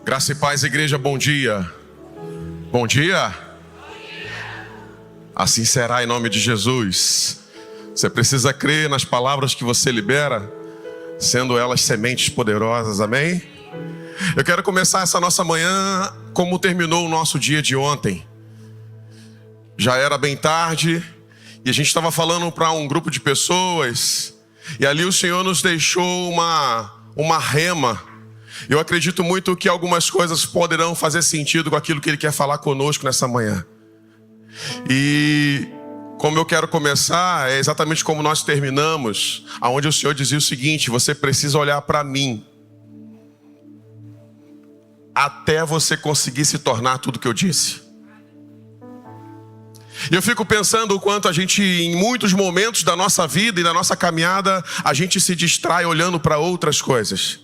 Graça e paz, igreja, bom dia. Bom dia. Assim será em nome de Jesus. Você precisa crer nas palavras que você libera, sendo elas sementes poderosas, amém? Eu quero começar essa nossa manhã como terminou o nosso dia de ontem. Já era bem tarde e a gente estava falando para um grupo de pessoas, e ali o Senhor nos deixou uma rema. Eu acredito muito que algumas coisas poderão fazer sentido com aquilo que Ele quer falar conosco nessa manhã. E como eu quero começar, é exatamente como nós terminamos, onde o Senhor dizia o seguinte: você precisa olhar para mim, até você conseguir se tornar tudo que eu disse. E eu fico pensando o quanto a gente, em muitos momentos da nossa vida e da nossa caminhada, a gente se distrai olhando para outras coisas.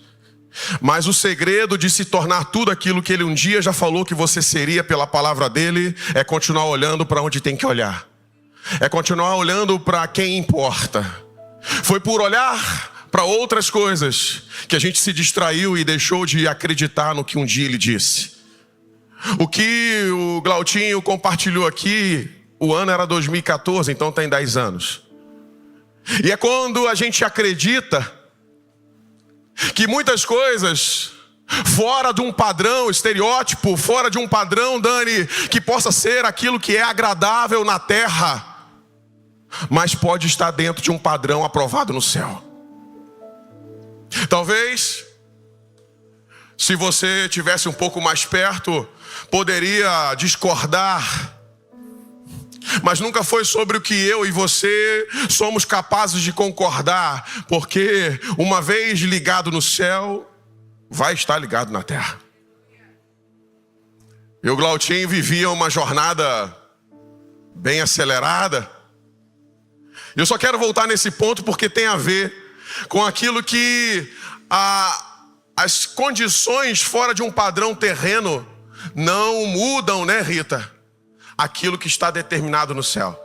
Mas o segredo de se tornar tudo aquilo que Ele um dia já falou que você seria pela palavra dEle, é continuar olhando para onde tem que olhar. É continuar olhando para quem importa. Foi por olhar para outras coisas que a gente se distraiu e deixou de acreditar no que um dia Ele disse. O que o Glautinho compartilhou aqui, o ano era 2014, então tem 10 anos. E é quando a gente acredita que muitas coisas fora de um padrão, estereótipo, fora de um padrão, Dani, que possa ser aquilo que é agradável na terra, mas pode estar dentro de um padrão aprovado no céu. Talvez, se você estivesse um pouco mais perto, poderia discordar, mas nunca foi sobre o que eu e você somos capazes de concordar, porque uma vez ligado no céu, vai estar ligado na terra. E o Glautinho vivia uma jornada bem acelerada. Eu só quero voltar nesse ponto porque tem a ver com aquilo que as condições fora de um padrão terreno não mudam, né, Rita? Aquilo que está determinado no céu.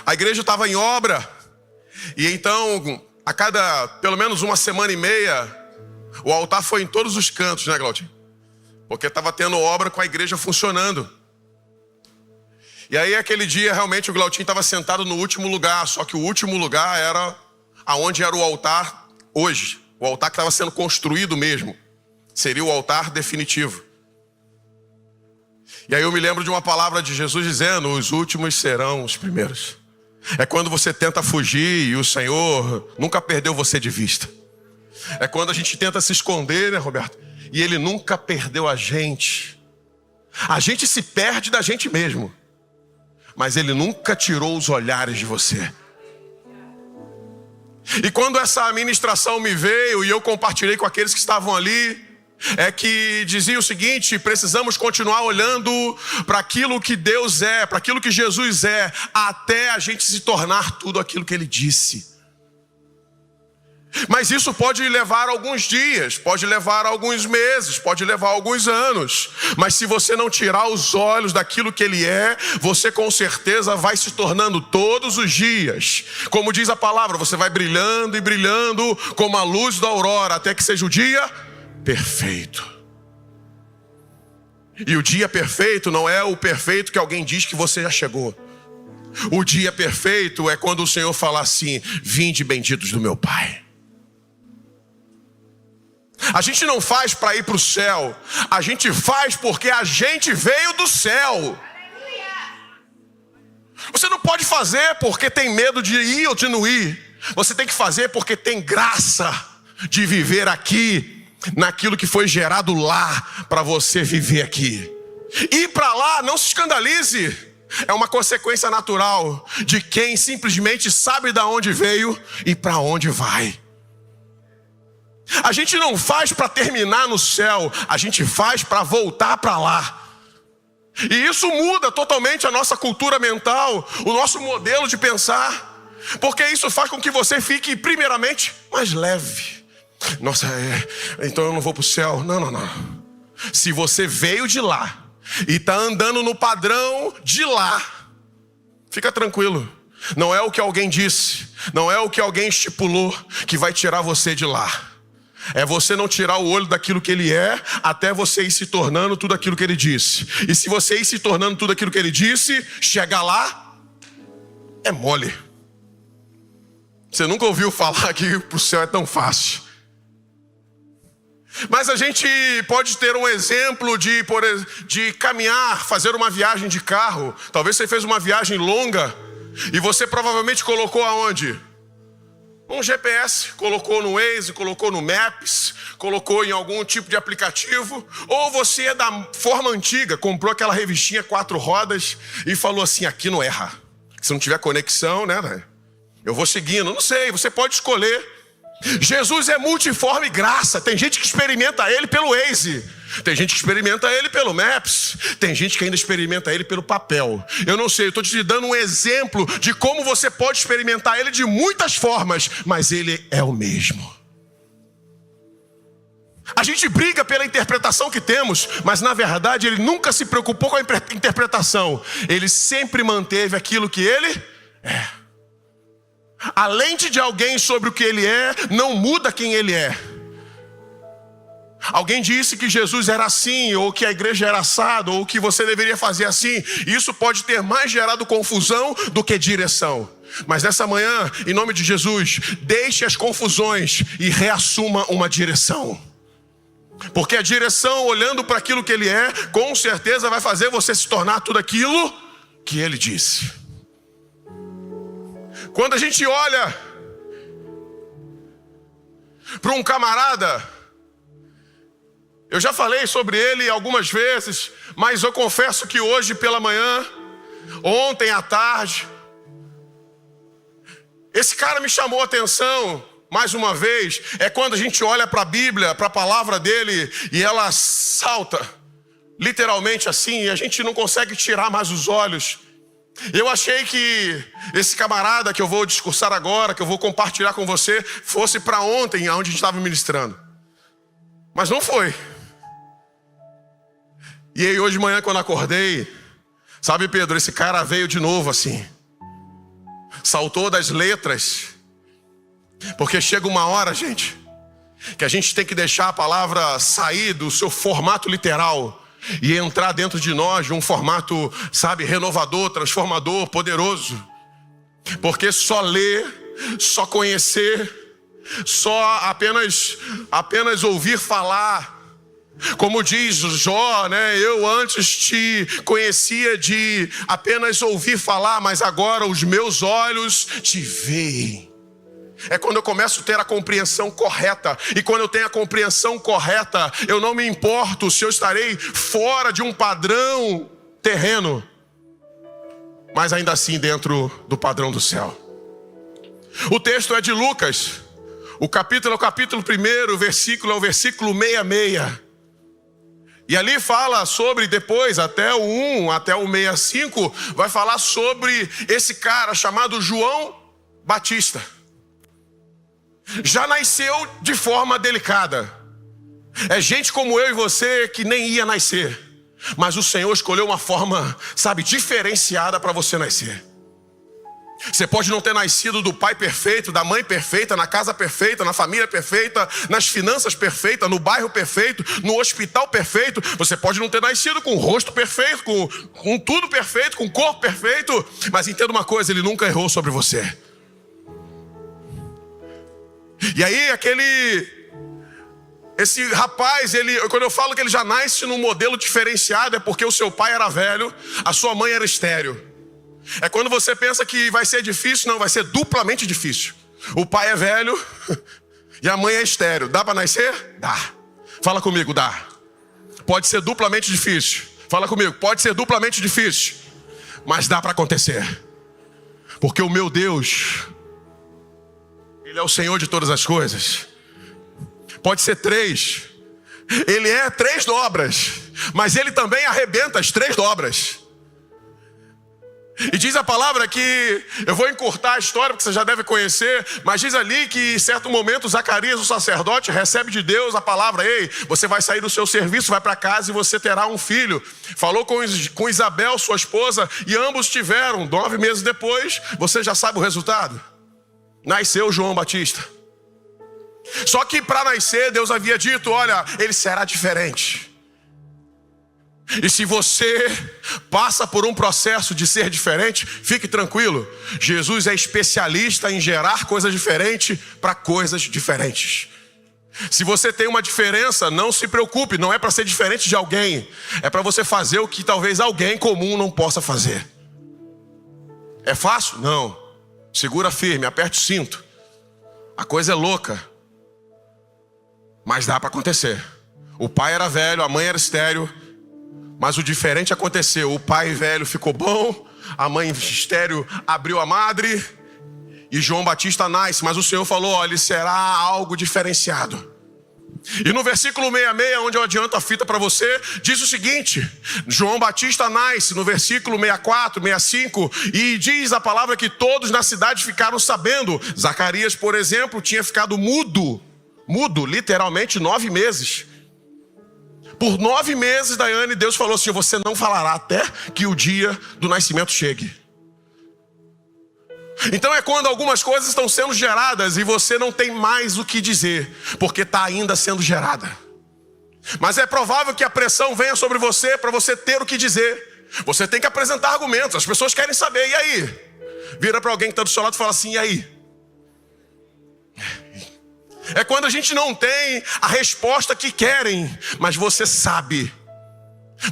A igreja estava em obra, e então, a cada pelo menos uma semana e meia, o altar foi em todos os cantos, né, Glautinho? Porque estava tendo obra com a igreja funcionando. E aí, aquele dia, realmente, o Glautinho estava sentado no último lugar, só que o último lugar era aonde era o altar hoje. O altar que estava sendo construído mesmo. Seria o altar definitivo. E aí eu me lembro de uma palavra de Jesus dizendo: os últimos serão os primeiros. É quando você tenta fugir e o Senhor nunca perdeu você de vista. É quando a gente tenta se esconder, né, Roberto? E Ele nunca perdeu a gente. A gente se perde da gente mesmo, mas Ele nunca tirou os olhares de você. E quando essa ministração me veio e eu compartilhei com aqueles que estavam ali, é que dizia o seguinte: precisamos continuar olhando para aquilo que Deus é, para aquilo que Jesus é, até a gente se tornar tudo aquilo que Ele disse. Mas isso pode levar alguns dias, pode levar alguns meses, pode levar alguns anos. Mas se você não tirar os olhos daquilo que Ele é, você com certeza vai se tornando todos os dias. Como diz a palavra, você vai brilhando e brilhando como a luz da aurora, até que seja o dia perfeito. E o dia perfeito não é o perfeito que alguém diz que você já chegou. O dia perfeito é quando o Senhor fala assim: vinde benditos do meu Pai. A gente não faz para ir para o céu, a gente faz porque a gente veio do céu. Você não pode fazer porque tem medo de ir ou de não ir. Você tem que fazer porque tem graça de viver aqui, naquilo que foi gerado lá para você viver aqui. Ir para lá, não se escandalize, é uma consequência natural de quem simplesmente sabe de onde veio e para onde vai. A gente não faz para terminar no céu, a gente faz para voltar para lá. E isso muda totalmente a nossa cultura mental, o nosso modelo de pensar, porque isso faz com que você fique primeiramente mais leve. Nossa, então eu não vou para o céu. Não. Se você veio de lá e está andando no padrão de lá, fica tranquilo. Não é o que alguém disse, não é o que alguém estipulou que vai tirar você de lá. É você não tirar o olho daquilo que ele é, até você ir se tornando tudo aquilo que ele disse. E se você ir se tornando tudo aquilo que ele disse, chegar lá, é mole. Você nunca ouviu falar que pro céu é tão fácil. Mas a gente pode ter um exemplo de caminhar, fazer uma viagem de carro. Talvez você fez uma viagem longa e você provavelmente colocou aonde? Um GPS, colocou no Waze, colocou no Maps, colocou em algum tipo de aplicativo. Ou você é da forma antiga, comprou aquela revistinha 4 rodas e falou assim, aqui não erra. Se não tiver conexão, né? Eu vou seguindo, não sei, você pode escolher. Jesus é multiforme graça. Tem gente que experimenta ele pelo Waze, tem gente que experimenta ele pelo Maps, tem gente que ainda experimenta ele pelo papel. Eu não sei, eu estou te dando um exemplo de como você pode experimentar ele de muitas formas, mas ele é o mesmo. A gente briga pela interpretação que temos, mas na verdade ele nunca se preocupou com a interpretação. Ele sempre manteve aquilo que ele é. A lente de alguém sobre o que ele é não muda quem ele é. Alguém disse que Jesus era assim, ou que a igreja era assado, ou que você deveria fazer assim. Isso pode ter mais gerado confusão do que direção. Mas nessa manhã, em nome de Jesus, deixe as confusões e reassuma uma direção. Porque a direção, olhando para aquilo que ele é, com certeza vai fazer você se tornar tudo aquilo que ele disse. Quando a gente olha para um camarada, eu já falei sobre ele algumas vezes, mas eu confesso que hoje pela manhã, ontem à tarde, esse cara me chamou a atenção mais uma vez. É quando a gente olha para a Bíblia, para a palavra dele, e ela salta, literalmente assim, e a gente não consegue tirar mais os olhos. Eu achei que esse camarada que eu vou discursar agora, que eu vou compartilhar com você, fosse para ontem, onde a gente estava ministrando. Mas não foi. E aí hoje de manhã quando acordei, sabe, Pedro, esse cara veio de novo assim. Saltou das letras. Porque chega uma hora, gente, que a gente tem que deixar a palavra sair do seu formato literal e entrar dentro de nós de um formato, sabe, renovador, transformador, poderoso. Porque só ler, só conhecer, só apenas ouvir falar, como diz Jó, né? Eu antes te conhecia de apenas ouvir falar, mas agora os meus olhos te veem. É quando eu começo a ter a compreensão correta. E quando eu tenho a compreensão correta, eu não me importo se eu estarei fora de um padrão terreno, mas ainda assim dentro do padrão do céu. O texto é de Lucas. O capítulo é o capítulo 1, o versículo é o versículo 66. E ali fala sobre, depois, até o 1, até o 65, vai falar sobre esse cara chamado João Batista. Já nasceu de forma delicada. É gente como eu e você que nem ia nascer, mas o Senhor escolheu uma forma, sabe, diferenciada para você nascer. Você pode não ter nascido do pai perfeito, da mãe perfeita, na casa perfeita, na família perfeita, nas finanças perfeitas, no bairro perfeito, no hospital perfeito. Você pode não ter nascido com o rosto perfeito, com tudo perfeito, com o corpo perfeito, mas entenda uma coisa, ele nunca errou sobre você. E aí esse rapaz, quando eu falo que ele já nasce num modelo diferenciado, é porque o seu pai era velho, a sua mãe era estéril. É quando você pensa que vai ser difícil, não, vai ser duplamente difícil. O pai é velho e a mãe é estéril. Dá para nascer? Dá. Fala comigo, dá. Pode ser duplamente difícil. Fala comigo, pode ser duplamente difícil, mas dá para acontecer. Porque o meu Deus, Ele é o Senhor de todas as coisas. Pode ser 3. Ele é 3 dobras, mas Ele também arrebenta as 3 dobras. E diz a palavra que, eu vou encurtar a história porque você já deve conhecer, mas diz ali que em certo momento Zacarias, o sacerdote, recebe de Deus a palavra: ei, você vai sair do seu serviço, vai para casa e você terá um filho. Falou com Isabel, sua esposa, e ambos tiveram. 9 meses depois, você já sabe o resultado. Nasceu João Batista. Só que para nascer, Deus havia dito, olha, ele será diferente. E se você passa por um processo de ser diferente, fique tranquilo. Jesus é especialista em gerar coisas diferentes para coisas diferentes. Se você tem uma diferença, não se preocupe, não é para ser diferente de alguém. É para você fazer o que talvez alguém comum não possa fazer. É fácil? Não. Segura firme, aperte o cinto. A coisa é louca. Mas dá para acontecer. O pai era velho, a mãe era estéril. Mas o diferente aconteceu. O pai velho ficou bom, a mãe estéril abriu a madre e João Batista nasce. Mas o Senhor falou, olha, ele será algo diferenciado. E no versículo 66, onde eu adianto a fita para você, diz o seguinte: João Batista nasce, no versículo 64, 65, e diz a palavra que todos na cidade ficaram sabendo. Zacarias, por exemplo, tinha ficado mudo, literalmente 9 meses. Por 9 meses, Daiane, Deus falou assim, você não falará até que o dia do nascimento chegue. Então é quando algumas coisas estão sendo geradas e você não tem mais o que dizer, porque está ainda sendo gerada. Mas é provável que a pressão venha sobre você para você ter o que dizer. Você tem que apresentar argumentos, as pessoas querem saber, e aí? Vira para alguém que está do seu lado e fala assim, e aí? É quando a gente não tem a resposta que querem, mas você sabe.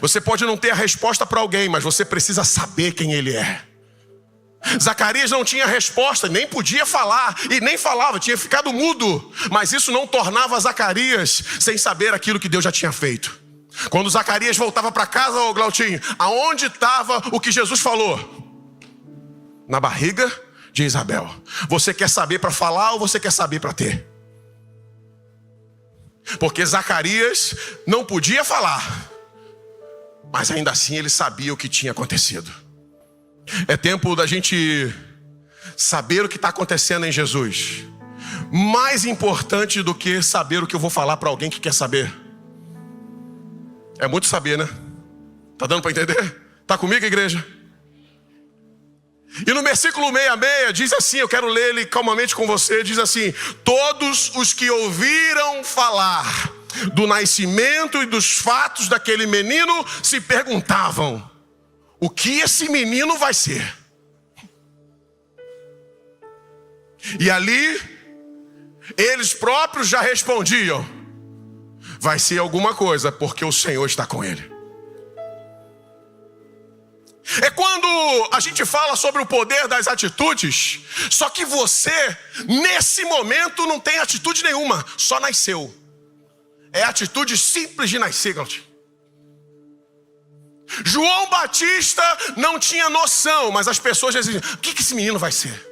Você pode não ter a resposta para alguém, mas você precisa saber quem ele é. Zacarias não tinha resposta, nem podia falar, e nem falava, tinha ficado mudo. Mas isso não tornava Zacarias sem saber aquilo que Deus já tinha feito. Quando Zacarias voltava para casa, ô Glautinho, aonde estava o que Jesus falou? Na barriga de Isabel. Você quer saber para falar ou você quer saber para ter? Porque Zacarias não podia falar, mas ainda assim ele sabia o que tinha acontecido. É tempo da gente saber o que está acontecendo em Jesus. Mais importante do que saber o que eu vou falar para alguém que quer saber. É muito saber, né? Tá dando para entender? Tá comigo, igreja? E no versículo 66 diz assim, eu quero ler ele calmamente com você, diz assim: todos os que ouviram falar do nascimento e dos fatos daquele menino se perguntavam, o que esse menino vai ser? E ali, eles próprios já respondiam, vai ser alguma coisa, porque o Senhor está com ele. É quando a gente fala sobre o poder das atitudes, só que você, nesse momento, não tem atitude nenhuma, só nasceu. É atitude simples de nascer, Claudio. João Batista não tinha noção, mas as pessoas diziam, o que esse menino vai ser?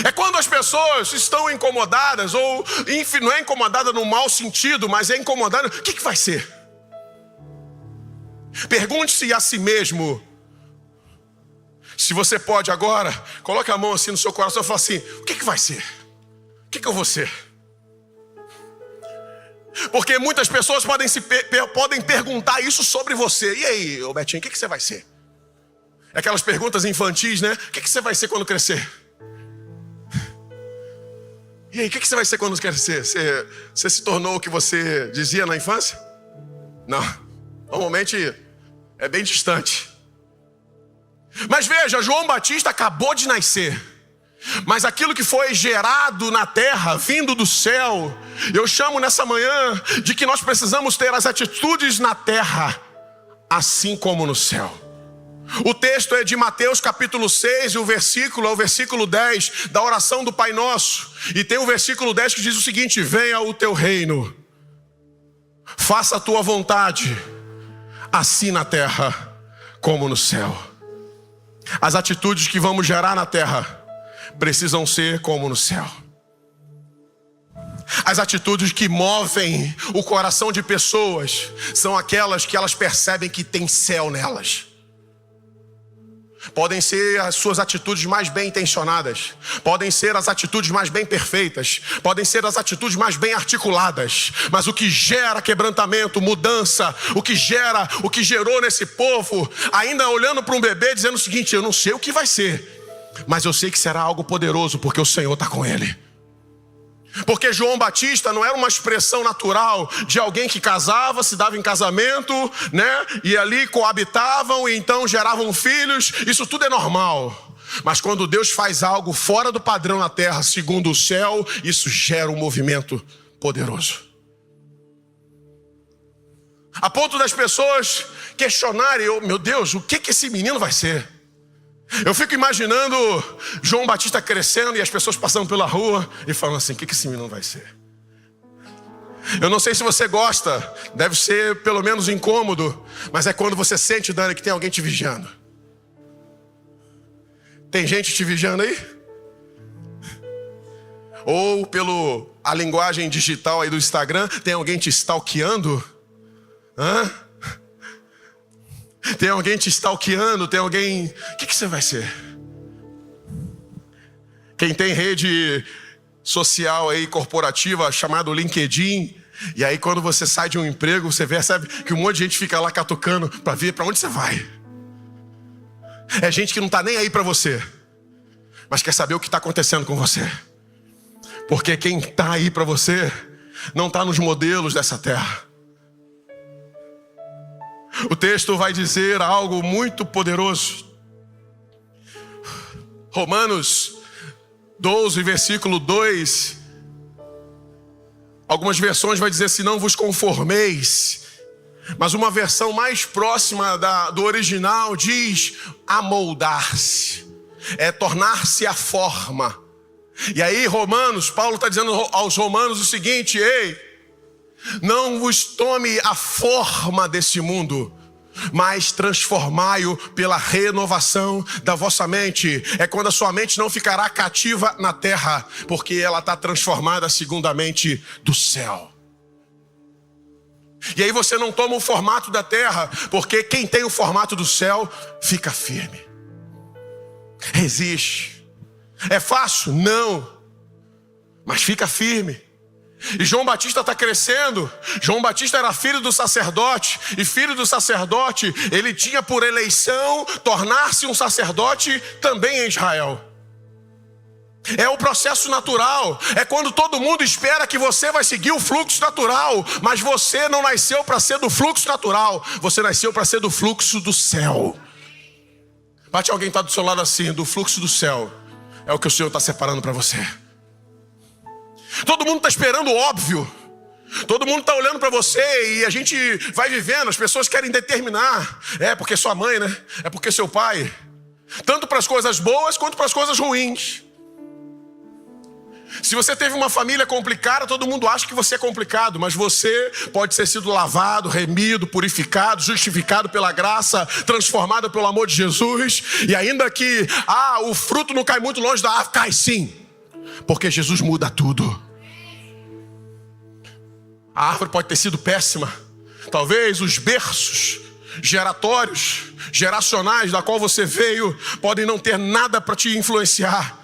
É quando as pessoas estão incomodadas, ou enfim, não é incomodada no mau sentido, mas é incomodada, o que vai ser? Pergunte-se a si mesmo. Se você pode agora, coloque a mão assim no seu coração e fala assim, o que vai ser? O que eu vou ser? Porque muitas pessoas podem perguntar isso sobre você. E aí, ô Betinho, o que você vai ser? Aquelas perguntas infantis, né? O que você vai ser quando crescer? E aí, o que você vai ser quando crescer? Você se tornou o que você dizia na infância? Não, normalmente é bem distante. Mas veja, João Batista acabou de nascer. Mas aquilo que foi gerado na terra, vindo do céu, eu chamo nessa manhã de que nós precisamos ter as atitudes na terra, assim como no céu. O texto é de Mateus capítulo 6, e o versículo 10 da oração do Pai Nosso. E tem o versículo 10 que diz o seguinte: venha o teu reino, faça a tua vontade, assim na terra como no céu. As atitudes que vamos gerar na terra precisam ser como no céu. As atitudes que movem o coração de pessoas são aquelas que elas percebem que tem céu nelas. Podem ser as suas atitudes mais bem intencionadas, podem ser as atitudes mais bem perfeitas, podem ser as atitudes mais bem articuladas, mas o que gera quebrantamento, mudança, o que gerou nesse povo, ainda olhando para um bebê dizendo o seguinte: eu não sei o que vai ser, mas eu sei que será algo poderoso, porque o Senhor está com ele. Porque João Batista não era uma expressão natural de alguém que casava, se dava em casamento, né? E ali coabitavam e então geravam filhos. Isso tudo é normal. Mas quando Deus faz algo fora do padrão na terra, segundo o céu, isso gera um movimento poderoso. A ponto das pessoas questionarem, meu Deus, o que esse menino vai ser? Eu fico imaginando João Batista crescendo e as pessoas passando pela rua e falando assim, o que esse menino vai ser? Eu não sei se você gosta, deve ser pelo menos incômodo, mas é quando você sente, Dani, que tem alguém te vigiando. Tem gente te vigiando aí? Ou a linguagem digital aí do Instagram, tem alguém te stalkeando? Hã? Tem alguém te stalkeando, tem alguém... O que você vai ser? Quem tem rede social aí, corporativa, chamado LinkedIn, e aí quando você sai de um emprego, você percebe que um monte de gente fica lá catucando para ver para onde você vai. É gente que não está nem aí para você, mas quer saber o que está acontecendo com você. Porque quem está aí para você não está nos modelos dessa terra. O texto vai dizer algo muito poderoso. Romanos 12, versículo 2. Algumas versões vai dizer assim, não vos conformeis. Mas uma versão mais próxima do original diz amoldar-se. É tornar-se a forma. E aí Paulo está dizendo aos romanos o seguinte, ei, não vos tome a forma desse mundo, mas transformai-o pela renovação da vossa mente. É quando a sua mente não ficará cativa na terra, porque ela está transformada segundo a mente do céu. E aí você não toma o formato da terra, porque quem tem o formato do céu fica firme. Resiste. É fácil? Não. Mas fica firme. E João Batista está crescendo. João Batista era filho do sacerdote. E filho do sacerdote, ele tinha por eleição tornar-se um sacerdote também em Israel. É o processo natural. É quando todo mundo espera que você vai seguir o fluxo natural. Mas você não nasceu para ser do fluxo natural. Você nasceu para ser do fluxo do céu. Bate alguém que está do seu lado assim, do fluxo do céu. É o que o Senhor está separando para você. Todo mundo está esperando o óbvio. Todo mundo está olhando para você e a gente vai vivendo. As pessoas querem determinar. É porque sua mãe, né? É porque seu pai. Tanto para as coisas boas quanto para as coisas ruins. Se você teve uma família complicada, todo mundo acha que você é complicado. Mas você pode ter sido lavado, remido, purificado, justificado pela graça, transformado pelo amor de Jesus. E ainda que o fruto não cai muito longe da árvore, cai sim. Porque Jesus muda tudo. A árvore pode ter sido péssima. Talvez os berços geratórios, geracionais da qual você veio, podem não ter nada para te influenciar.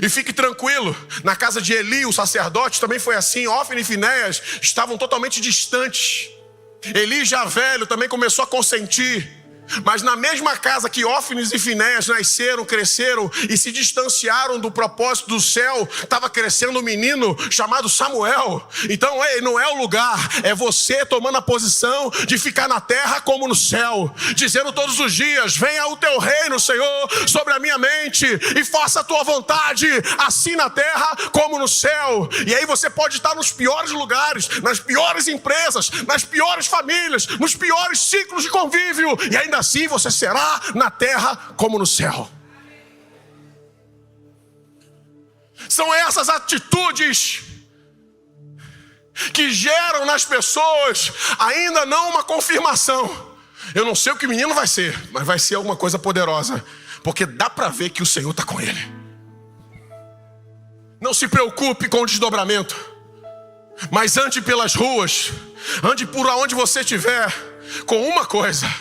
E fique tranquilo, na casa de Eli, o sacerdote, também foi assim. Ófni e Finéias estavam totalmente distantes. Eli, já velho, também começou a consentir. Mas na mesma casa que Ófnis e Finéias nasceram, cresceram e se distanciaram do propósito do céu, estava crescendo um menino chamado Samuel. Então não é o lugar, é você tomando a posição de ficar na terra como no céu, dizendo todos os dias, venha o teu reino, Senhor, sobre a minha mente e faça a tua vontade, assim na terra como no céu. E aí você pode estar nos piores lugares, nas piores empresas, nas piores famílias, nos piores ciclos de convívio, e ainda assim você será na terra como no céu. São essas atitudes que geram nas pessoas ainda não uma confirmação. Eu não sei o que o menino vai ser, mas vai ser alguma coisa poderosa, porque dá para ver que o Senhor está com ele. Não se preocupe com o desdobramento, mas ande pelas ruas, ande por onde você estiver, com uma coisa: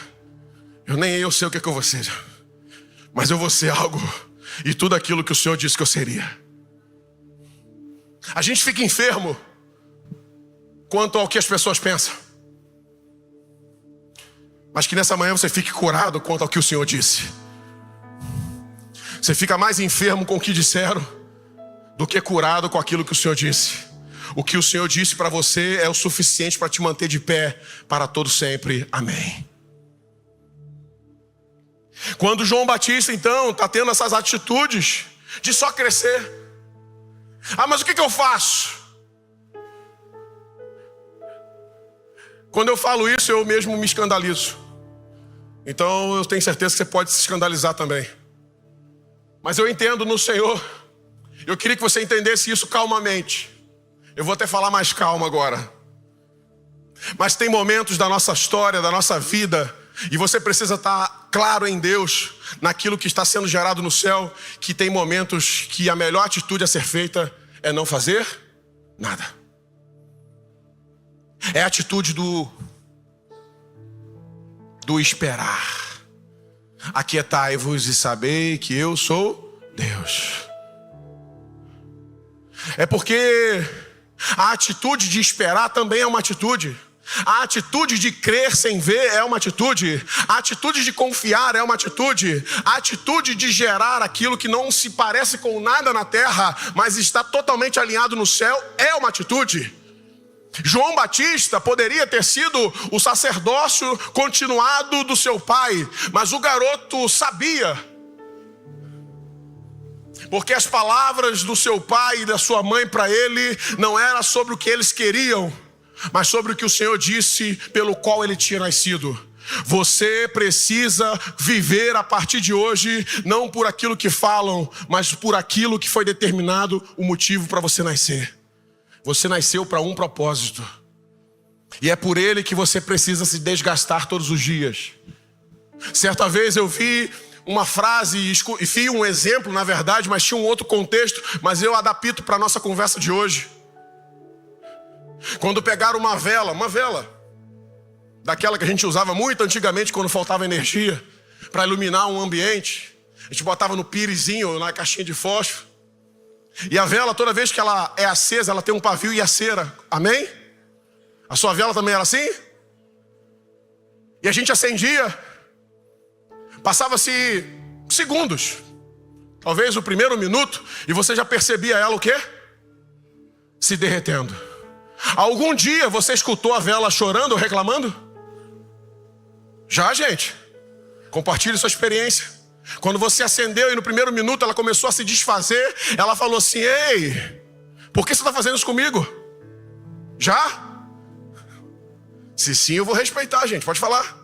nem eu sei o que eu vou ser, mas eu vou ser algo, e tudo aquilo que o Senhor disse que eu seria. A gente fica enfermo quanto ao que as pessoas pensam, mas que nessa manhã você fique curado quanto ao que o Senhor disse. Você fica mais enfermo com o que disseram do que curado com aquilo que o Senhor disse. O que o Senhor disse para você é o suficiente para te manter de pé para todo sempre. Amém. Quando João Batista, então, está tendo essas atitudes de só crescer. Mas o que eu faço? Quando eu falo isso, eu mesmo me escandalizo. Então eu tenho certeza que você pode se escandalizar também. Mas eu entendo no Senhor. Eu queria que você entendesse isso calmamente. Eu vou até falar mais calmo agora. Mas tem momentos da nossa história, da nossa vida, e você precisa estar claro em Deus, naquilo que está sendo gerado no céu, que tem momentos que a melhor atitude a ser feita é não fazer nada. É a atitude do esperar. Aquietai-vos e sabei que eu sou Deus. É porque a atitude de esperar também é uma atitude. A atitude de crer sem ver é uma atitude. A atitude de confiar é uma atitude. A atitude de gerar aquilo que não se parece com nada na terra, mas está totalmente alinhado no céu, é uma atitude. João Batista poderia ter sido o sacerdócio continuado do seu pai, mas o garoto sabia, porque as palavras do seu pai e da sua mãe para ele não eram sobre o que eles queriam, mas sobre o que o Senhor disse pelo qual ele tinha nascido. Você precisa viver a partir de hoje, não por aquilo que falam, mas por aquilo que foi determinado o motivo para você nascer. Você nasceu para um propósito. E é por ele que você precisa se desgastar todos os dias. Certa vez eu vi uma frase e vi um exemplo, na verdade, mas tinha um outro contexto, mas eu adapto para a nossa conversa de hoje. Quando pegaram uma vela, daquela que a gente usava muito antigamente quando faltava energia, para iluminar um ambiente, a gente botava no pirezinho, na caixinha de fósforo. E a vela, toda vez que ela é acesa, ela tem um pavio e a cera. Amém? A sua vela também era assim? E a gente acendia. Passava-se segundos, talvez o primeiro minuto, e você já percebia ela o quê? Se derretendo. Algum dia você escutou a vela chorando ou reclamando? Já, gente. Compartilhe sua experiência. Quando você acendeu e no primeiro minuto ela começou a se desfazer, ela falou assim: ei, por que você está fazendo isso comigo? Já? Se sim, eu vou respeitar, gente, pode falar.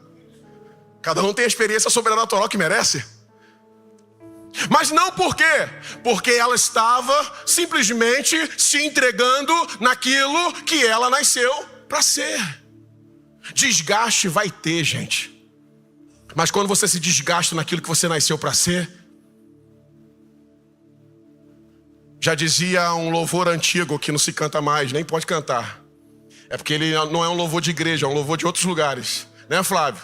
Cada um tem a experiência sobrenatural que merece. Mas não por quê? Porque ela estava simplesmente se entregando naquilo que ela nasceu para ser. Desgaste vai ter, gente. Mas quando você se desgasta naquilo que você nasceu para ser, já dizia um louvor antigo que não se canta mais, nem pode cantar. É porque ele não é um louvor de igreja, é um louvor de outros lugares. Né, Flávio?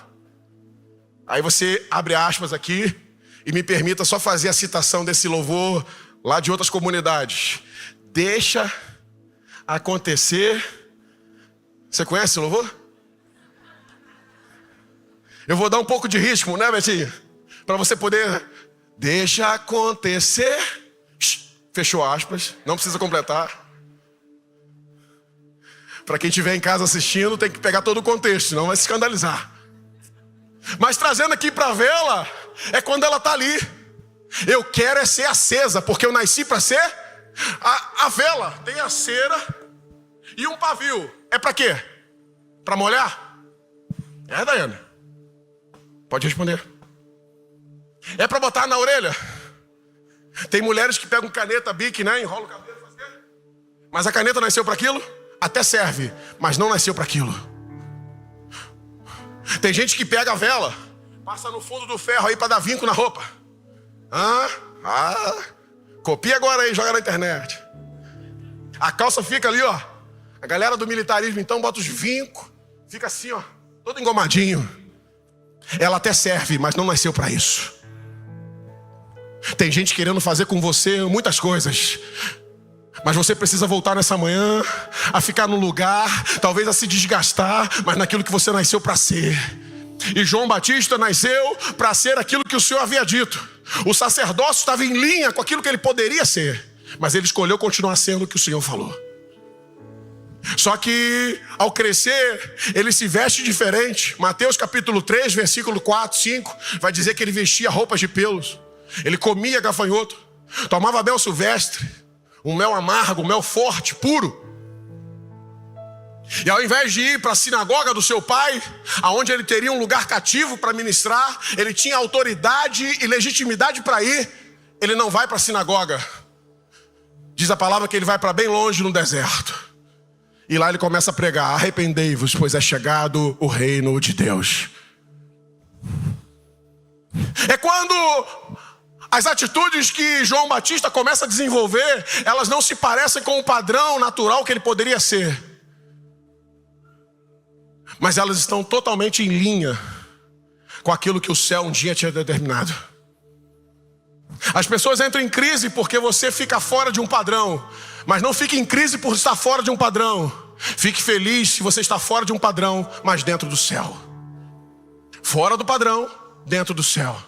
Aí você abre aspas aqui e me permita só fazer a citação desse louvor lá de outras comunidades. Deixa acontecer. Você conhece esse louvor? Eu vou dar um pouco de ritmo, né, Betinho? Para você poder... Deixa acontecer. Fechou aspas, não precisa completar. Para quem estiver em casa assistindo, tem que pegar todo o contexto, senão vai se escandalizar. Mas trazendo aqui para a vela, é quando ela está ali. Eu quero é ser acesa, porque eu nasci para ser. A vela tem a cera e um pavio. É para quê? Para molhar? É, Daiane? Pode responder. É para botar na orelha? Tem mulheres que pegam caneta, bique, né? Enrolam o cabelo, faz o quê? Mas a caneta nasceu para aquilo? Até serve, mas não nasceu para aquilo. Tem gente que pega a vela, passa no fundo do ferro aí para dar vinco na roupa. Copia agora aí, joga na internet. A calça fica ali, ó. A galera do militarismo então bota os vincos, fica assim, ó, todo engomadinho. Ela até serve, mas não nasceu para isso. Tem gente querendo fazer com você muitas coisas, mas você precisa voltar nessa manhã a ficar no lugar, talvez a se desgastar, mas naquilo que você nasceu para ser. E João Batista nasceu para ser aquilo que o Senhor havia dito. O sacerdócio estava em linha com aquilo que ele poderia ser, mas ele escolheu continuar sendo o que o Senhor falou. Só que ao crescer, ele se veste diferente. Mateus capítulo 3, versículo 4, 5, vai dizer que ele vestia roupas de pelos. Ele comia gafanhoto, tomava mel silvestre, um mel amargo, um mel forte, puro. E ao invés de ir para a sinagoga do seu pai, aonde ele teria um lugar cativo para ministrar, ele tinha autoridade e legitimidade para ir, ele não vai para a sinagoga. Diz a palavra que ele vai para bem longe no deserto. E lá ele começa a pregar: arrependei-vos, pois é chegado o reino de Deus. É quando as atitudes que João Batista começa a desenvolver, elas não se parecem com o padrão natural que ele poderia ser, mas elas estão totalmente em linha com aquilo que o céu um dia tinha determinado. As pessoas entram em crise porque você fica fora de um padrão, mas não fique em crise por estar fora de um padrão. Fique feliz se você está fora de um padrão, mas dentro do céu. Fora do padrão, dentro do céu.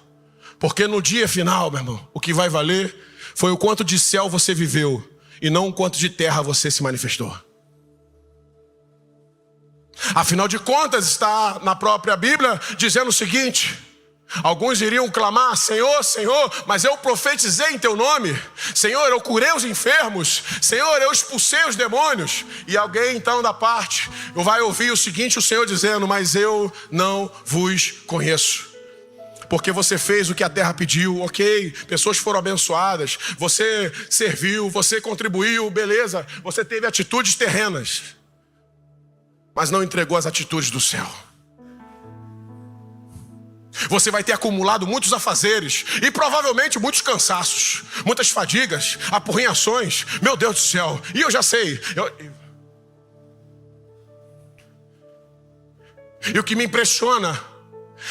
Porque no dia final, meu irmão, o que vai valer foi o quanto de céu você viveu e não o quanto de terra você se manifestou. Afinal de contas, está na própria Bíblia dizendo o seguinte: alguns iriam clamar: Senhor, Senhor, mas eu profetizei em teu nome. Senhor, eu curei os enfermos. Senhor, eu expulsei os demônios. E alguém então da parte vai ouvir o seguinte, o Senhor dizendo: mas eu não vos conheço. Porque você fez o que a terra pediu, ok, pessoas foram abençoadas, você serviu, você contribuiu, beleza, você teve atitudes terrenas, mas não entregou as atitudes do céu. Você vai ter acumulado muitos afazeres e provavelmente muitos cansaços, muitas fadigas, apurrinhações. Meu Deus do céu, e eu já sei. E o que me impressiona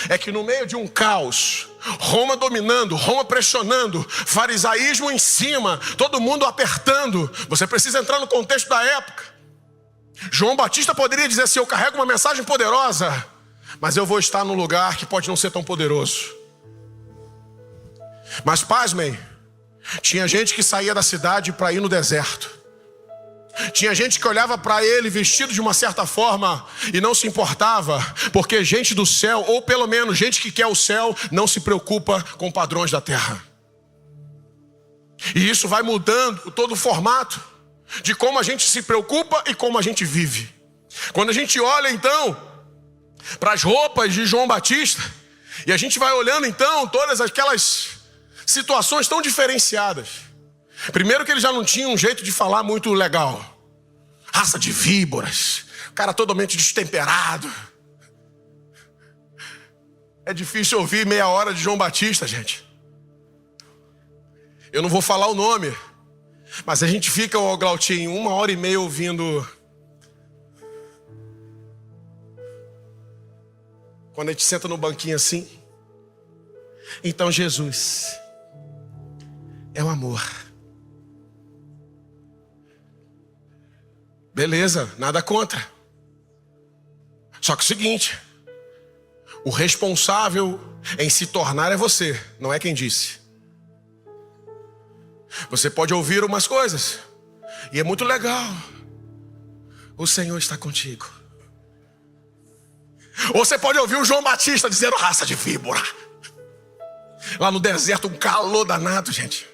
é que no meio de um caos, Roma dominando, Roma pressionando, farisaísmo em cima, todo mundo apertando. Você precisa entrar no contexto da época. João Batista poderia dizer assim: eu carrego uma mensagem poderosa, mas eu vou estar num lugar que pode não ser tão poderoso. Mas pasmem, tinha gente que saía da cidade para ir no deserto. Tinha gente que olhava para ele vestido de uma certa forma e não se importava, porque gente do céu, ou pelo menos gente que quer o céu, não se preocupa com padrões da terra. E isso vai mudando todo o formato de como a gente se preocupa e como a gente vive. Quando a gente olha então para as roupas de João Batista, e a gente vai olhando então todas aquelas situações tão diferenciadas. Primeiro que ele já não tinha um jeito de falar muito legal. Raça de víboras, cara totalmente destemperado. É difícil ouvir meia hora de João Batista, gente. Eu não vou falar o nome, mas a gente fica, ó, Glautinho, 1h30 ouvindo. Quando a gente senta no banquinho assim. Então Jesus é o amor. Beleza, nada contra. Só que é o seguinte: o responsável em se tornar é você, não é quem disse. Você pode ouvir umas coisas e é muito legal. O Senhor está contigo. Ou você pode ouvir o João Batista dizendo: raça de víbora. Lá no deserto, um calor danado, gente.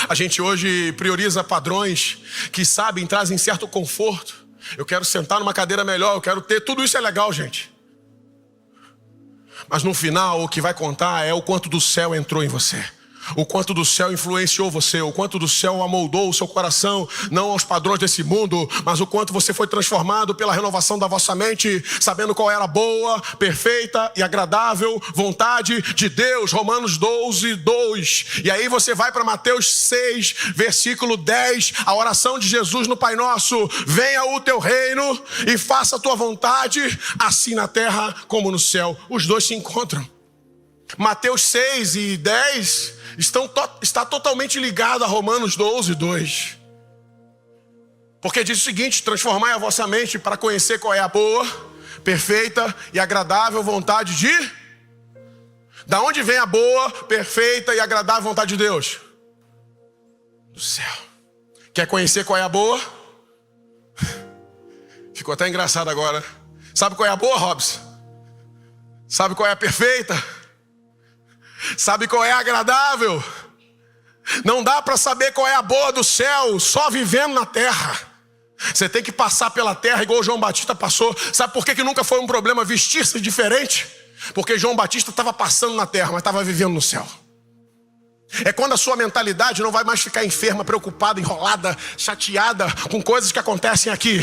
A gente hoje prioriza padrões que sabem, trazem certo conforto. Eu quero sentar numa cadeira melhor, eu quero ter, tudo isso é legal, gente. Mas no final o que vai contar é o quanto do céu entrou em você. O quanto do céu influenciou você, o quanto do céu amoldou o seu coração, não aos padrões desse mundo, mas o quanto você foi transformado pela renovação da vossa mente, sabendo qual era a boa, perfeita e agradável vontade de Deus. Romanos 12, 2. E aí você vai para Mateus 6, versículo 10, a oração de Jesus no Pai Nosso: venha o teu reino e faça a tua vontade, assim na terra como no céu. Os dois se encontram. Mateus 6 e 10 está totalmente ligado a Romanos 12, 2. Porque diz o seguinte: transformai a vossa mente para conhecer qual é a boa, perfeita e agradável vontade de... Da onde vem a boa, perfeita e agradável vontade de Deus? Do céu. Quer conhecer qual é a boa, Ficou até engraçado agora. Sabe qual é a boa, Robson? Sabe qual é a perfeita? Sabe qual é a agradável? Não dá para saber qual é a boa do céu só vivendo na terra. Você tem que passar pela terra igual João Batista passou. Sabe por que nunca foi um problema vestir-se diferente? Porque João Batista estava passando na terra, mas estava vivendo no céu. É quando a sua mentalidade não vai mais ficar enferma, preocupada, enrolada, chateada com coisas que acontecem aqui.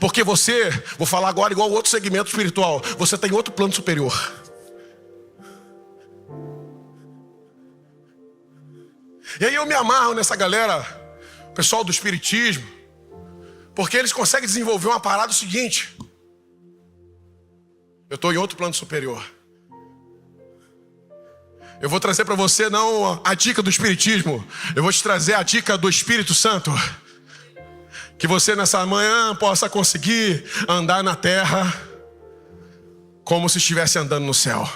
Porque você, vou falar agora igual outro segmento espiritual, você tem outro plano superior. E aí eu me amarro nessa galera, pessoal do espiritismo, porque eles conseguem desenvolver uma parada seguinte: eu estou em outro plano superior. Eu vou trazer para você não a dica do espiritismo, eu vou te trazer a dica do Espírito Santo. Que você nessa manhã possa conseguir andar na terra como se estivesse andando no céu.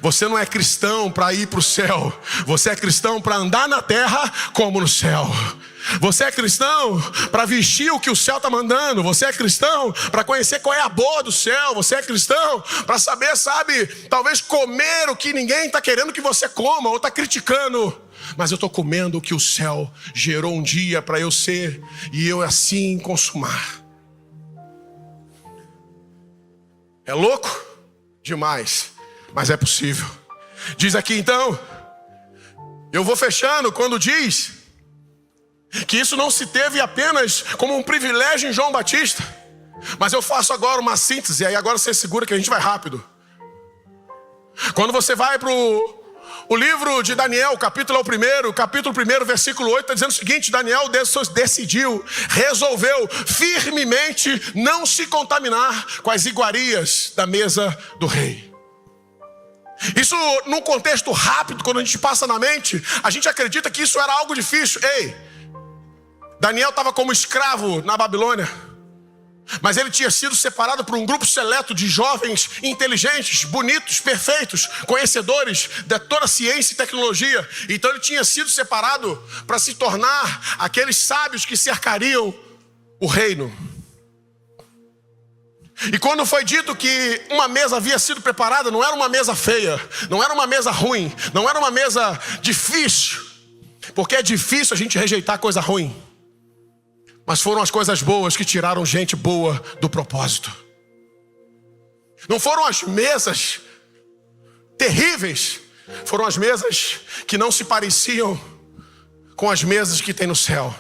Você não é cristão para ir para o céu. Você é cristão para andar na terra como no céu. Você é cristão para vestir o que o céu está mandando. Você é cristão para conhecer qual é a boa do céu. Você é cristão para saber, sabe, talvez comer o que ninguém está querendo que você coma ou está criticando. Mas eu estou comendo o que o céu gerou um dia para eu ser e eu assim consumar. É louco? Demais. Mas é possível. Diz aqui então, eu vou fechando quando diz que isso não se teve apenas como um privilégio em João Batista. Mas eu faço agora uma síntese, aí agora você segura que a gente vai rápido. Quando você vai para o livro de Daniel, capítulo 1, versículo 8, está dizendo o seguinte: Daniel decidiu, resolveu firmemente não se contaminar com as iguarias da mesa do rei. Isso, num contexto rápido, quando a gente passa na mente, a gente acredita que isso era algo difícil. Ei, Daniel estava como escravo na Babilônia, mas ele tinha sido separado por um grupo seleto de jovens inteligentes, bonitos, perfeitos, conhecedores de toda a ciência e tecnologia. Então ele tinha sido separado para se tornar aqueles sábios que cercariam o reino. E quando foi dito que uma mesa havia sido preparada, não era uma mesa feia, não era uma mesa ruim, não era uma mesa difícil, porque é difícil a gente rejeitar coisa ruim. Mas foram as coisas boas que tiraram gente boa do propósito. Não foram as mesas terríveis, foram as mesas que não se pareciam com as mesas que tem no céu.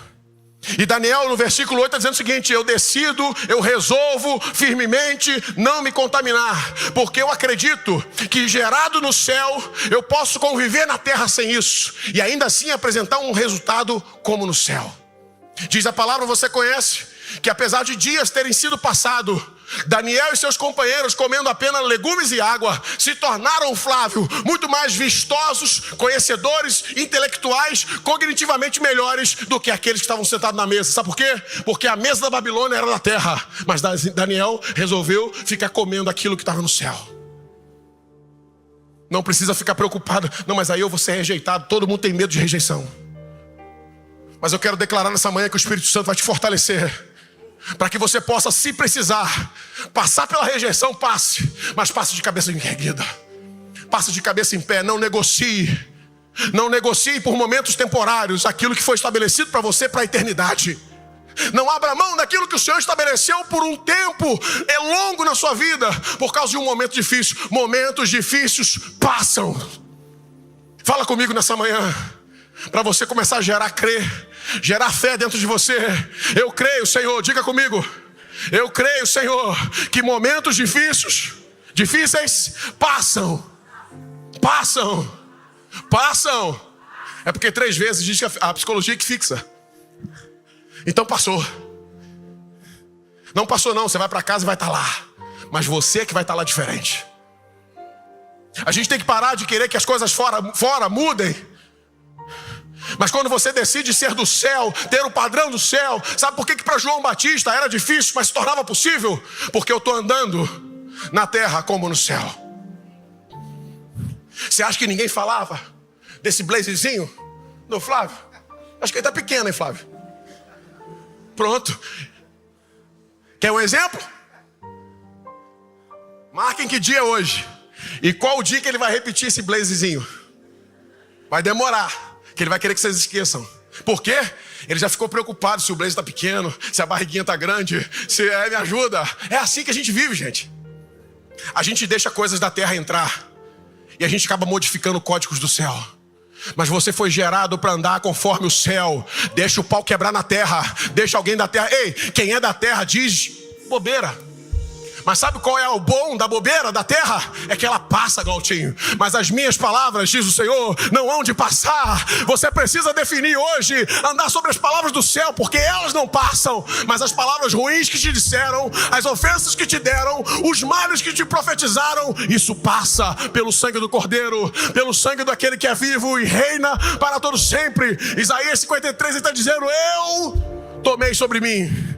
E Daniel no versículo 8 está dizendo o seguinte: eu decido, eu resolvo firmemente não me contaminar, porque eu acredito que gerado no céu eu posso conviver na terra sem isso e ainda assim apresentar um resultado como no céu. Diz a palavra, você conhece, que apesar de dias terem sido passados, Daniel e seus companheiros, comendo apenas legumes e água, se tornaram, Flávio, muito mais vistosos, conhecedores, intelectuais, cognitivamente melhores do que aqueles que estavam sentados na mesa. Sabe por quê? Porque a mesa da Babilônia era da terra, mas Daniel resolveu ficar comendo aquilo que estava no céu. Não precisa ficar preocupado. Não, mas aí eu vou ser rejeitado. Todo mundo tem medo de rejeição. Mas eu quero declarar nessa manhã que o Espírito Santo vai te fortalecer, para que você possa, se precisar, passar pela rejeição, passe. Mas passe de cabeça erguida. Passe de cabeça em pé. Não negocie. Não negocie por momentos temporários aquilo que foi estabelecido para você para a eternidade. Não abra mão daquilo que o Senhor estabeleceu por um tempo longo na sua vida, por causa de um momento difícil. Momentos difíceis passam. Fala comigo nessa manhã, para você começar a gerar fé dentro de você. Eu creio, Senhor, diga comigo. Eu creio, Senhor, que momentos difíceis passam. É porque 3 vezes diz que a psicologia é que fixa. Então passou. Não passou não, você vai para casa e vai estar lá. Mas você que vai estar lá diferente. A gente tem que parar de querer que as coisas fora mudem. Mas quando você decide ser do céu, ter o padrão do céu, sabe por que para João Batista era difícil, mas se tornava possível? Porque eu estou andando na terra como no céu. Você acha que ninguém falava desse blazezinho do Flávio? Acho que ele está pequeno, hein, Flávio? Pronto. Quer um exemplo? Marquem que dia é hoje. E qual o dia que ele vai repetir esse blazezinho? Vai demorar, que ele vai querer que vocês esqueçam. Por quê? Ele já ficou preocupado se o blaze está pequeno, se a barriguinha está grande, se me ajuda. É assim que a gente vive, gente. A gente deixa coisas da terra entrar e a gente acaba modificando códigos do céu. Mas você foi gerado para andar conforme o céu. Deixa o pau quebrar na terra. Deixa alguém da terra. Ei, quem é da terra diz bobeira. Mas sabe qual é o bom da bobeira da terra? É que ela passa, Glautinho. Mas as minhas palavras, diz o Senhor, não hão de passar. Você precisa definir hoje, andar sobre as palavras do céu, porque elas não passam. Mas as palavras ruins que te disseram, as ofensas que te deram, os males que te profetizaram, isso passa pelo sangue do Cordeiro, pelo sangue daquele que é vivo e reina para todo sempre. Isaías 53 está dizendo: eu tomei sobre mim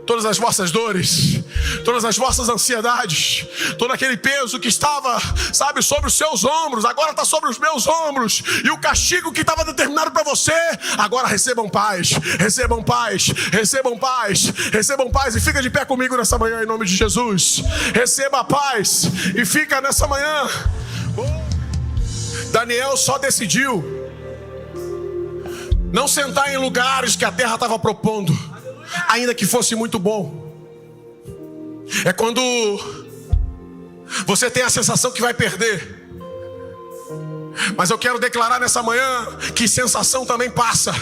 todas as vossas dores, todas as vossas ansiedades, todo aquele peso que estava, sabe, sobre os seus ombros, agora está sobre os meus ombros. E o castigo que estava determinado para você, agora recebam paz, recebam paz, recebam paz, recebam paz. E fica de pé comigo nessa manhã em nome de Jesus. Receba a paz e fica nessa manhã. Daniel só decidiu não sentar em lugares que a terra estava propondo, ainda que fosse muito bom. É quando você tem a sensação que vai perder. Mas eu quero declarar nessa manhã que sensação também passa.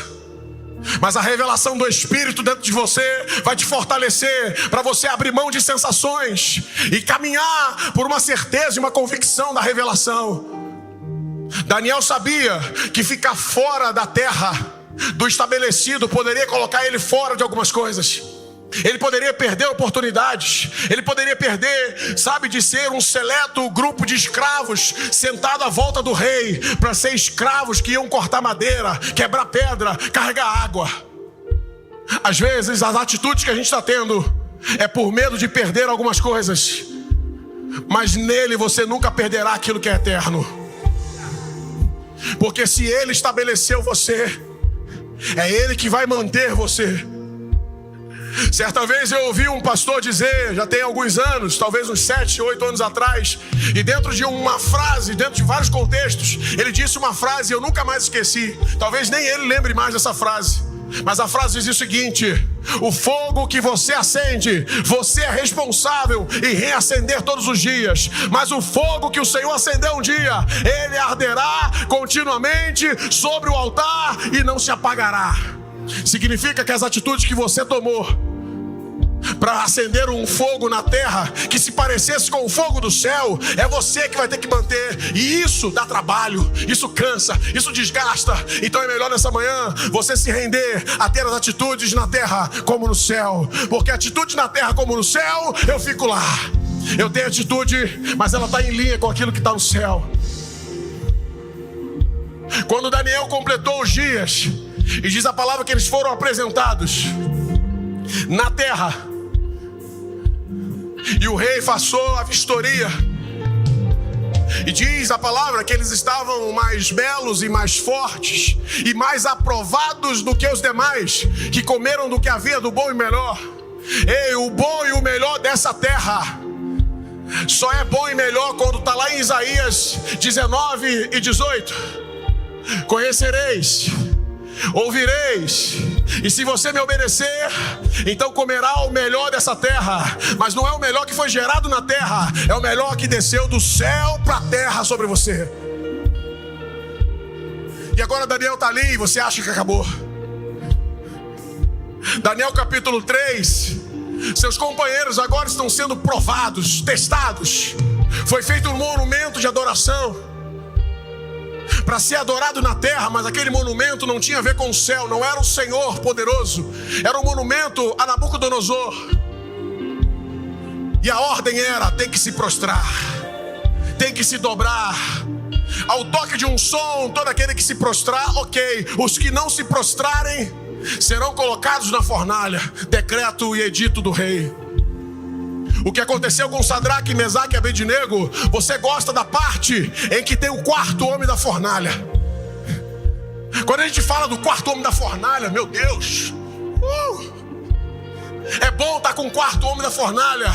Mas a revelação do Espírito dentro de você vai te fortalecer para você abrir mão de sensações e caminhar por uma certeza e uma convicção da revelação. Daniel sabia que ficar fora da terra do estabelecido poderia colocar ele fora de algumas coisas. Ele poderia perder oportunidades. Ele poderia perder, sabe, de ser um seleto grupo de escravos sentado à volta do rei, para ser escravos que iam cortar madeira, quebrar pedra, carregar água. Às vezes as atitudes que a gente está tendo é por medo de perder algumas coisas, mas nele você nunca perderá aquilo que é eterno. Porque se ele estabeleceu você, é ele que vai manter você. Certa vez eu ouvi um pastor dizer, já tem alguns anos, talvez uns 7, 8 anos atrás, e dentro de uma frase, dentro de vários contextos, ele disse uma frase e eu nunca mais esqueci. Talvez nem ele lembre mais dessa frase, mas a frase diz o seguinte: o fogo que você acende, você é responsável em reacender todos os dias. Mas o fogo que o Senhor acendeu um dia, ele arderá continuamente sobre o altar e não se apagará. Significa que as atitudes que você tomou para acender um fogo na terra que se parecesse com o fogo do céu, é você que vai ter que manter. E isso dá trabalho, isso cansa, isso desgasta. Então é melhor nessa manhã você se render a ter as atitudes na terra como no céu. Porque atitude na terra como no céu, eu fico lá. Eu tenho atitude, mas ela está em linha com aquilo que está no céu. Quando Daniel completou os dias, e diz a palavra que eles foram apresentados na terra, e o rei passou a vistoria, e diz a palavra que eles estavam mais belos e mais fortes e mais aprovados do que os demais, que comeram do que havia do bom e melhor. Ei, o bom e o melhor dessa terra só é bom e melhor quando está lá em Isaías 19 e 18. Conhecereis, ouvireis, e se você me obedecer, então comerá o melhor dessa terra. Mas não é o melhor que foi gerado na terra, é o melhor que desceu do céu para a terra sobre você. E agora Daniel está ali e você acha que acabou. Daniel capítulo 3, seus companheiros agora estão sendo provados, testados. Foi feito um monumento de adoração para ser adorado na terra, mas aquele monumento não tinha a ver com o céu, não era o Senhor poderoso, era um monumento a Nabucodonosor. E a ordem era: tem que se prostrar, tem que se dobrar. Ao toque de um som, todo aquele que se prostrar, ok. Os que não se prostrarem serão colocados na fornalha. Decreto e edito do rei. O que aconteceu com Sadraque, Mesaque e Abednego, você gosta da parte em que tem o quarto homem da fornalha. Quando a gente fala do quarto homem da fornalha, meu Deus, é bom estar com o quarto homem da fornalha.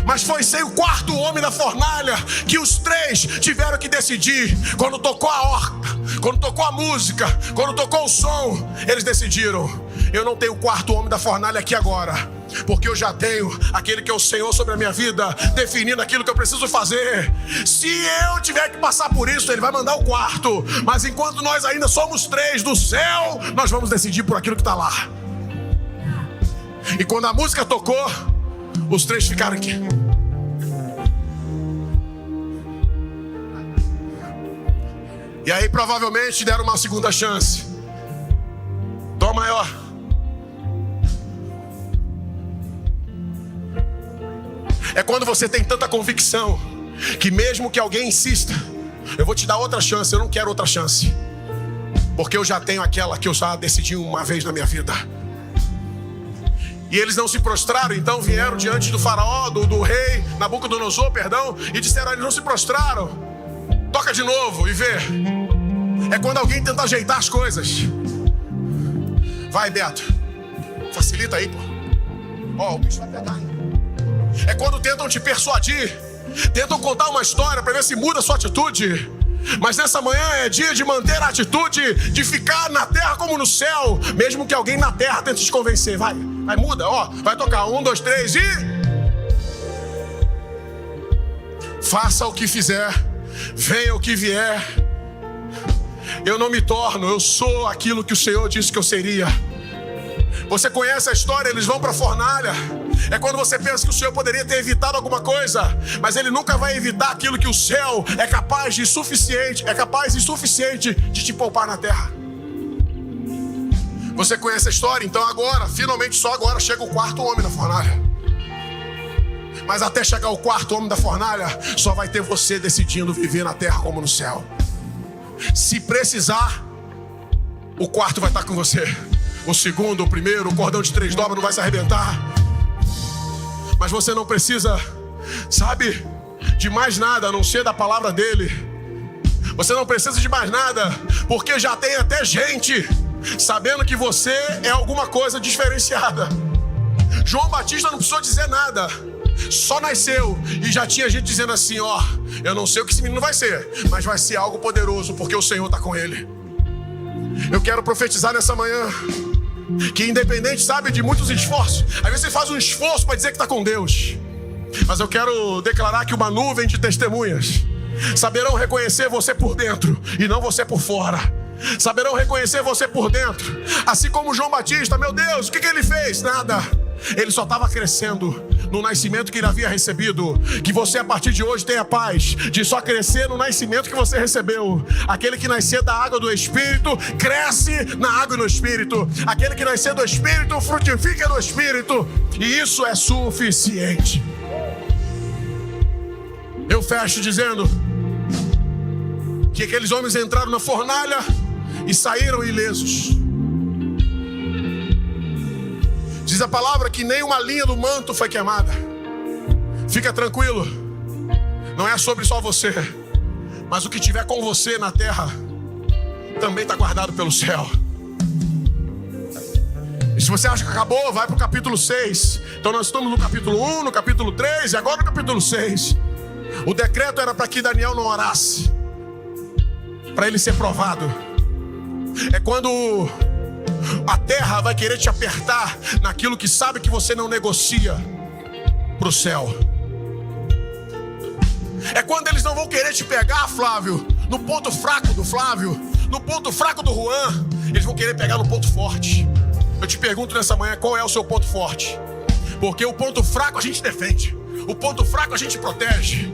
Mas foi sem o quarto homem da fornalha que os três tiveram que decidir. Quando tocou a horta, quando tocou a música, quando tocou o som, eles decidiram: eu não tenho o quarto homem da fornalha aqui agora, porque eu já tenho aquele que é o Senhor sobre a minha vida, definindo aquilo que eu preciso fazer. Se eu tiver que passar por isso, Ele vai mandar o quarto. Mas enquanto nós ainda somos três do céu, nós vamos decidir por aquilo que está lá. E quando a música tocou, os três ficaram aqui. E aí provavelmente deram uma segunda chance. Dó maior. É quando você tem tanta convicção que mesmo que alguém insista, eu vou te dar outra chance, eu não quero outra chance, porque eu já tenho aquela que eu já decidi uma vez na minha vida. E eles não se prostraram, então vieram diante do faraó, do rei Nabucodonosor, e disseram: eles não se prostraram. Toca de novo e vê. É quando alguém tenta ajeitar as coisas. Vai, Beto, facilita aí, pô. Ó, o bicho vai pegar, hein? É quando tentam te persuadir, tentam contar uma história para ver se muda a sua atitude. Mas nessa manhã é dia de manter a atitude de ficar na terra como no céu, mesmo que alguém na terra tente te convencer. Vai, muda, ó, vai tocar 1, 2, 3 e... faça o que fizer, venha o que vier, eu não me torno, eu sou aquilo que o Senhor disse que eu seria. Você conhece a história, eles vão para a fornalha. É quando você pensa que o Senhor poderia ter evitado alguma coisa, mas Ele nunca vai evitar aquilo que o céu é capaz e suficiente de te poupar na terra. Você conhece a história, então agora, finalmente só agora chega o quarto homem da fornalha. Mas até chegar o quarto homem da fornalha, só vai ter você decidindo viver na terra como no céu. Se precisar, o quarto vai estar com você. O segundo, o primeiro, o cordão de 3 dobras não vai se arrebentar. Mas você não precisa, sabe, de mais nada a não ser da palavra dele. Você não precisa de mais nada, porque já tem até gente sabendo que você é alguma coisa diferenciada. João Batista não precisou dizer nada, só nasceu e já tinha gente dizendo assim: ó, eu não sei o que esse menino vai ser, mas vai ser algo poderoso, porque o Senhor está com ele. Eu quero profetizar nessa manhã que independente, sabe, de muitos esforços, às vezes você faz um esforço para dizer que está com Deus, mas eu quero declarar que uma nuvem de testemunhas saberão reconhecer você por dentro e não você por fora. Saberão reconhecer você por dentro, assim como João Batista. Meu Deus, o que ele fez? Nada. Ele só estava crescendo no nascimento que ele havia recebido. Que você a partir de hoje tenha paz de só crescer no nascimento que você recebeu. Aquele que nascer da água do Espírito cresce na água e no Espírito. Aquele que nascer do Espírito frutifica no Espírito. E isso é suficiente. Eu fecho dizendo que aqueles homens entraram na fornalha e saíram ilesos. Diz a palavra que nem uma linha do manto foi queimada. Fica tranquilo, não é sobre só você, mas o que tiver com você na terra também está guardado pelo céu. E se você acha que acabou, vai para o capítulo 6. Então nós estamos no capítulo 1, no capítulo 3 e agora no capítulo 6. O decreto era para que Daniel não orasse, para ele ser provado. É quando a terra vai querer te apertar naquilo que sabe que você não negocia para o céu. É quando eles não vão querer te pegar, Flávio, no ponto fraco do Flávio, no ponto fraco do Juan. Eles vão querer pegar no ponto forte. Eu te pergunto nessa manhã, qual é o seu ponto forte? Porque o ponto fraco a gente defende, o ponto fraco a gente protege.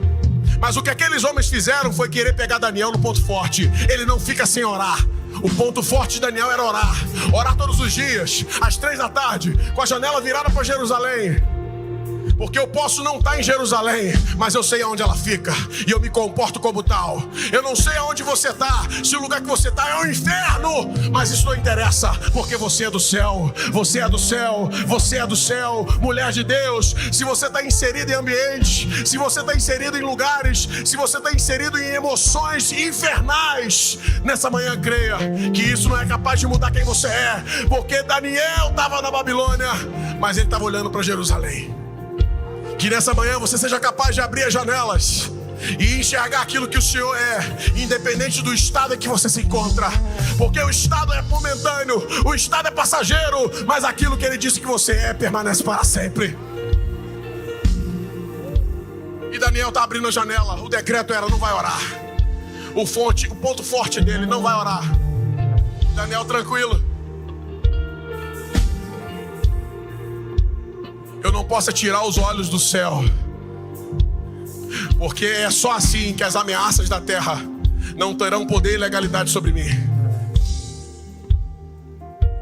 Mas o que aqueles homens fizeram foi querer pegar Daniel no ponto forte. Ele não fica sem orar. O ponto forte de Daniel era orar. Orar todos os dias, às 3 da tarde, com a janela virada para Jerusalém. Porque eu posso não estar em Jerusalém, mas eu sei aonde ela fica, e eu me comporto como tal. Eu não sei aonde você está, se o lugar que você está é o inferno, mas isso não interessa, porque você é do céu. Você é do céu, você é do céu, mulher de Deus. Se você está inserido em ambientes, se você está inserido em lugares, se você está inserido em emoções infernais, nessa manhã creia que isso não é capaz de mudar quem você é. Porque Daniel estava na Babilônia, mas ele estava olhando para Jerusalém. Que nessa manhã você seja capaz de abrir as janelas e enxergar aquilo que o Senhor é, independente do estado em que você se encontra. Porque o estado é momentâneo, o estado é passageiro, mas aquilo que Ele disse que você é permanece para sempre. E Daniel está abrindo a janela. O decreto era: não vai orar. O ponto forte dele: não vai orar. Daniel tranquilo. Eu não posso tirar os olhos do céu, porque é só assim que as ameaças da terra não terão poder e legalidade sobre mim.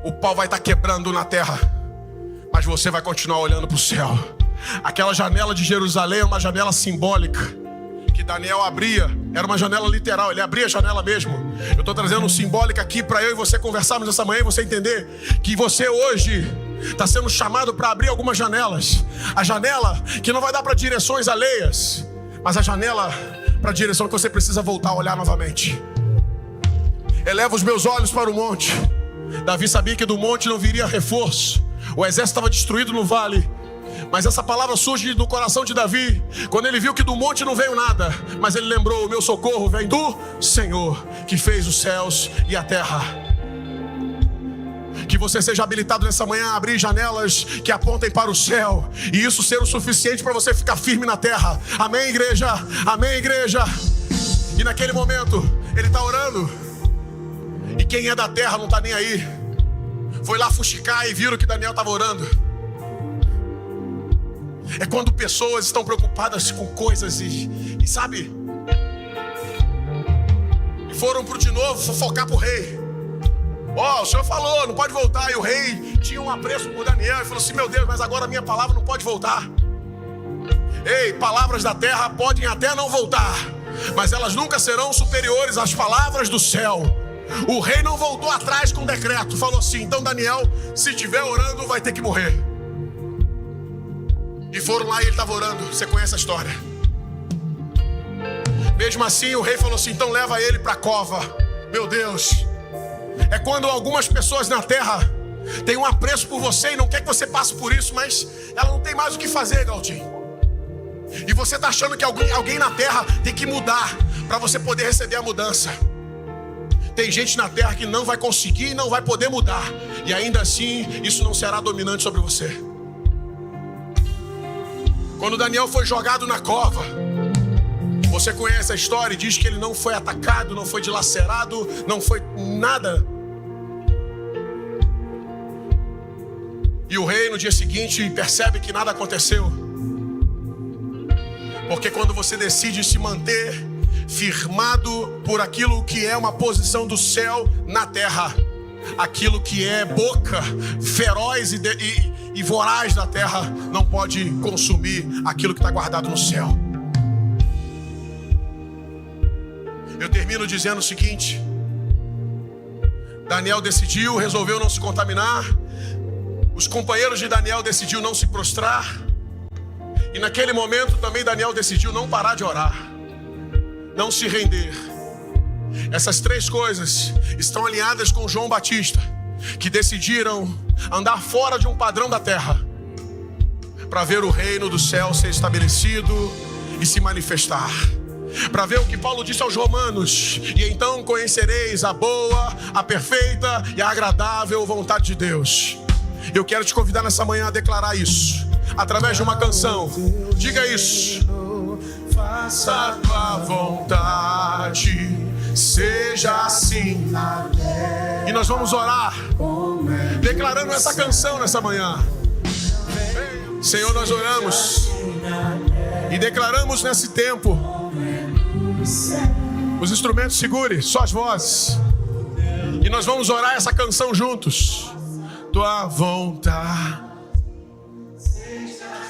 O pau vai estar quebrando na terra, mas você vai continuar olhando para o céu. Aquela janela de Jerusalém é uma janela simbólica que Daniel abria, era uma janela literal, ele abria a janela mesmo. Eu estou trazendo um simbólico aqui para eu e você conversarmos essa manhã e você entender que você hoje está sendo chamado para abrir algumas janelas. A janela que não vai dar para direções alheias, mas a janela para a direção que você precisa voltar a olhar novamente. Eleva os meus olhos para o monte. Davi sabia que do monte não viria reforço. O exército estava destruído no vale. Mas essa palavra surge do coração de Davi quando ele viu que do monte não veio nada, mas ele lembrou: o meu socorro vem do Senhor, que fez os céus e a terra. Que você seja habilitado nessa manhã a abrir janelas que apontem para o céu, e isso ser o suficiente para você ficar firme na terra. Amém, igreja? Amém, igreja? E naquele momento ele está orando, e quem é da terra não está nem aí. Foi lá fuxicar e viram que Daniel estava orando. É quando pessoas estão preocupadas com coisas e sabe, e foram de novo fofocar para o rei. O senhor falou, não pode voltar. E o rei tinha um apreço por Daniel e falou assim: meu Deus, mas agora a minha palavra não pode voltar. Ei, palavras da terra podem até não voltar, mas elas nunca serão superiores às palavras do céu. O rei não voltou atrás com decreto, falou assim: então Daniel, se estiver orando, vai ter que morrer. E foram lá e ele estava orando. Você conhece a história. Mesmo assim o rei falou assim: então leva ele para a cova. Meu Deus, é quando algumas pessoas na terra têm um apreço por você e não quer que você passe por isso, mas ela não tem mais o que fazer, Galdinho. E você está achando que alguém na terra tem que mudar para você poder receber a mudança. Tem gente na terra que não vai conseguir e não vai poder mudar, e ainda assim isso não será dominante sobre você. Quando Daniel foi jogado na cova, você conhece a história e diz que ele não foi atacado, não foi dilacerado, não foi nada. E o rei no dia seguinte percebe que nada aconteceu. Porque quando você decide se manter firmado por aquilo que é uma posição do céu na terra, aquilo que é boca feroz e voraz da terra não pode consumir aquilo que está guardado no céu. Eu termino dizendo o seguinte: Daniel resolveu não se contaminar. Os companheiros de Daniel decidiram não se prostrar. E naquele momento também Daniel decidiu não parar de orar, não se render. Essas três coisas estão alinhadas com João Batista, que decidiram andar fora de um padrão da terra para ver o reino do céu ser estabelecido e se manifestar, para ver o que Paulo disse aos romanos: e então conhecereis a boa, a perfeita e a agradável vontade de Deus. Eu quero te convidar nessa manhã a declarar isso através de uma canção. Diga isso: faça a tua vontade, seja assim na terra. E nós vamos orar declarando essa canção nessa manhã. Senhor, nós oramos e declaramos nesse tempo. Os instrumentos segure, só as vozes. E nós vamos orar essa canção juntos. Tua vontade,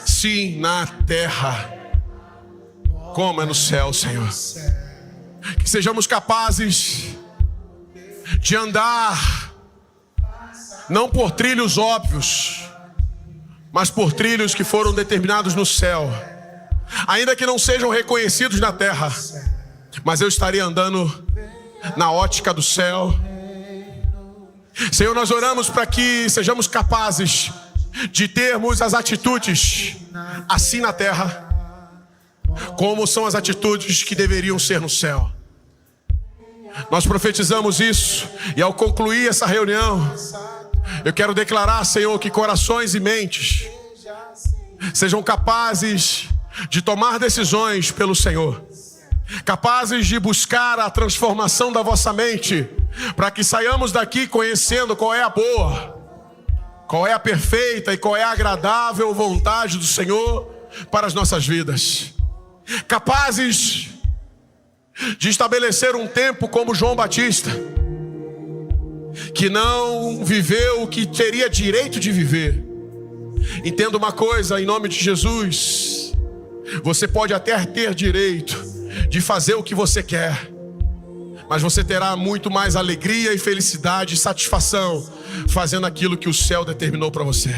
sim, na terra como é no céu, Senhor. Que sejamos capazes de andar não por trilhos óbvios, mas por trilhos que foram determinados no céu. Ainda que não sejam reconhecidos na terra, mas eu estaria andando na ótica do céu. Senhor, nós oramos para que sejamos capazes de termos as atitudes assim na terra, como são as atitudes que deveriam ser no céu. Nós profetizamos isso, e ao concluir essa reunião, eu quero declarar, Senhor, que corações e mentes sejam capazes de tomar decisões pelo Senhor, capazes de buscar a transformação da vossa mente, para que saiamos daqui conhecendo qual é a boa, qual é a perfeita e qual é a agradável vontade do Senhor para as nossas vidas. Capazes de estabelecer um tempo como João Batista, que não viveu o que teria direito de viver. Entenda uma coisa, em nome de Jesus: você pode até ter direito de fazer o que você quer, mas você terá muito mais alegria e felicidade e satisfação fazendo aquilo que o céu determinou para você.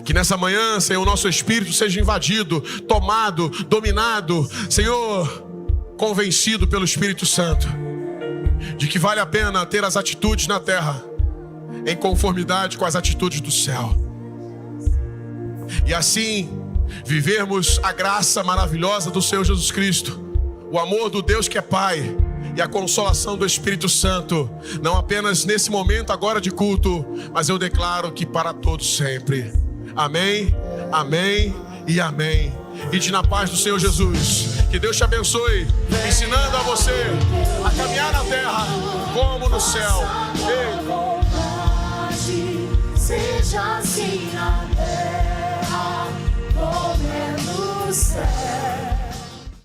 Que nessa manhã, Senhor, o nosso espírito seja invadido, tomado, dominado, Senhor, convencido pelo Espírito Santo de que vale a pena ter as atitudes na terra em conformidade com as atitudes do céu, e assim vivermos a graça maravilhosa do Senhor Jesus Cristo, o amor do Deus que é Pai e a consolação do Espírito Santo, não apenas nesse momento agora de culto, mas eu declaro que para todos sempre. Amém, amém e amém. Ide na paz do Senhor Jesus. Que Deus te abençoe, ensinando a você a caminhar na terra como no céu. Seja assim na terra como é no céu.